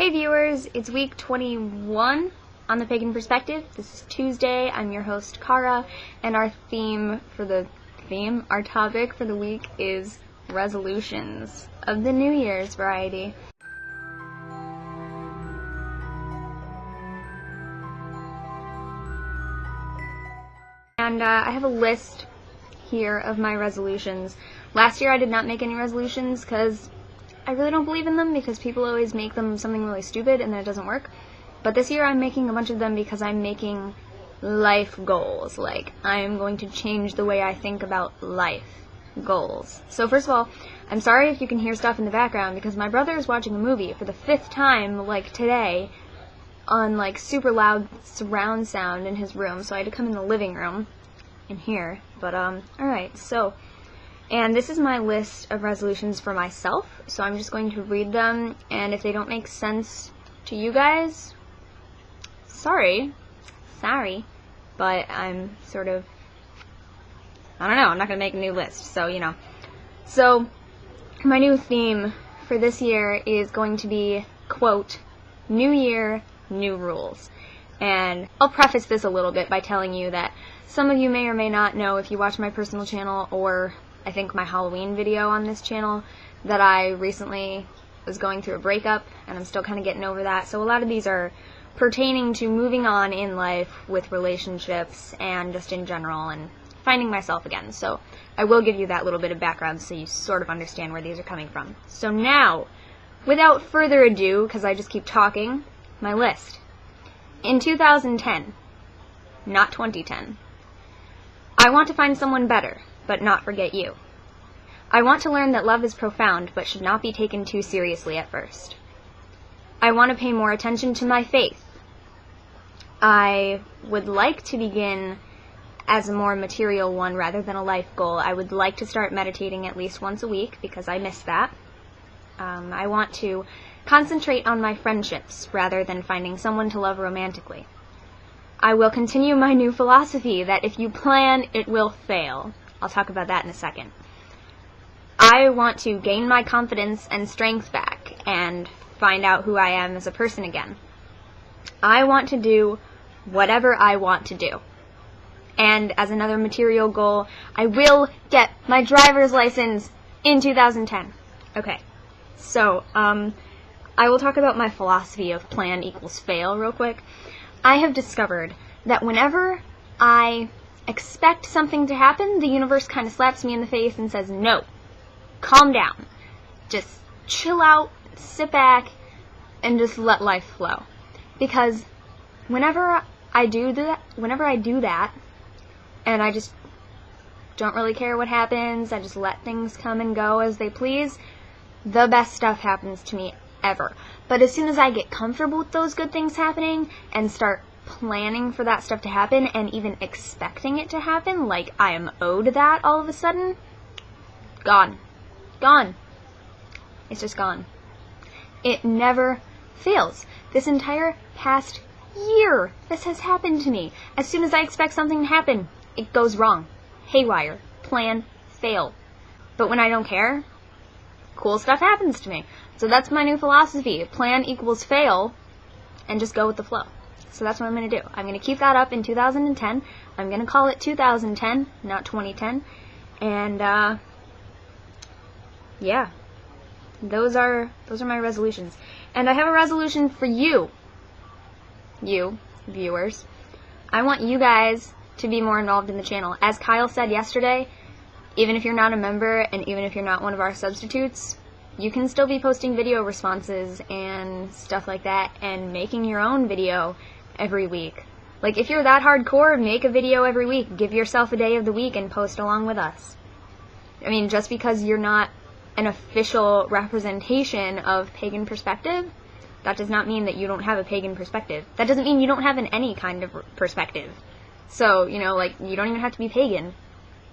Hey viewers, it's week 21 on the Pagan Perspective. This is Tuesday. I'm your host Kara, and our topic for the week is resolutions of the New Year's variety. And I have a list here of my resolutions. Last year I did not make any resolutions because I really don't believe in them, because people always make them something really stupid and then it doesn't work. But this year I'm making a bunch of them because I'm making life goals. Like, I'm going to change the way I think about life goals. So first of all, I'm sorry if you can hear stuff in the background, because my brother is watching a movie for the 5th time, like today, on like super loud surround sound in his room, so I had to come in the living room in here. But alright, so, and this is my list of resolutions for myself, so I'm just going to read them, and if they don't make sense to you guys, sorry, but I'm sort of, I don't know, I'm not going to make a new list, so, you know. So, my new theme for this year is going to be, quote, New Year, New Rules. And I'll preface this a little bit by telling you that some of you may or may not know, if you watch my personal channel or I think my Halloween video on this channel, that I recently was going through a breakup, and I'm still kind of getting over that. So a lot of these are pertaining to moving on in life with relationships and just in general and finding myself again. So I will give you that little bit of background so you sort of understand where these are coming from. So now, without further ado, because I just keep talking, my list. In 2010, not 2010, I want to find someone better, but not forget you. I want to learn that love is profound, but should not be taken too seriously at first. I want to pay more attention to my faith. I would like to begin as a more material one rather than a life goal. I would like to start meditating at least once a week, because I miss that. I want to concentrate on my friendships rather than finding someone to love romantically. I will continue my new philosophy that if you plan, it will fail. I'll talk about that in a second. I want to gain my confidence and strength back and find out who I am as a person again. I want to do whatever I want to do. And as another material goal, I will get my driver's license in 2010. Okay, so I will talk about my philosophy of plan equals fail real quick. I have discovered that whenever I expect something to happen, the universe kind of slaps me in the face and says, no, calm down. Just chill out, sit back, and just let life flow. Because whenever I do that, and I just don't really care what happens, I just let things come and go as they please, the best stuff happens to me ever. But as soon as I get comfortable with those good things happening and start planning for that stuff to happen and even expecting it to happen, like I am owed that all of a sudden, gone. Gone. It's just gone. It never fails. This entire past year, this has happened to me. As soon as I expect something to happen, it goes wrong. Haywire. Plan, fail. But when I don't care, cool stuff happens to me. So that's my new philosophy. Plan equals fail, and just go with the flow. So that's what I'm going to do. I'm going to keep that up in 2010. I'm going to call it 2010, not 2010. And, yeah. Those are my resolutions. And I have a resolution for you. You, viewers. I want you guys to be more involved in the channel. As Kyle said yesterday, even if you're not a member and even if you're not one of our substitutes, you can still be posting video responses and stuff like that and making your own video every week. Like, if you're that hardcore, make a video every week. Give yourself a day of the week and post along with us. I mean, just because you're not an official representation of Pagan Perspective, that does not mean that you don't have a Pagan perspective. That doesn't mean you don't have any kind of perspective. So, you know, like, you don't even have to be pagan.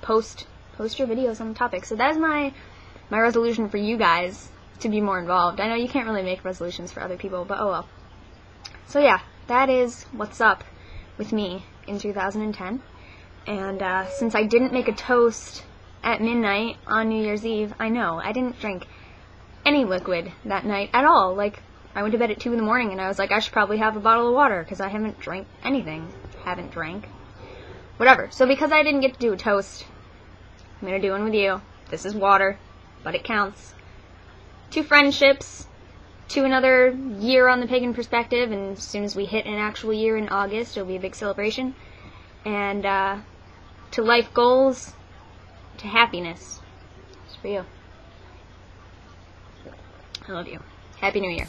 Post your videos on the topic. So that is my resolution for you guys, to be more involved. I know you can't really make resolutions for other people, but oh well. So yeah, that is what's up with me in 2010. And since I didn't make a toast at midnight on New Year's Eve, I know, I didn't drink any liquid that night at all. Like, I went to bed at 2 in the morning, and I was like, I should probably have a bottle of water, because I haven't drank anything. Haven't drank. Whatever. So because I didn't get to do a toast, I'm going to do one with you. This is water, but it counts. 2 friendships, to another year on the Pagan Perspective, and as soon as we hit an actual year in August, it'll be a big celebration. And to life goals, to happiness. It's for you. I love you. Happy New Year.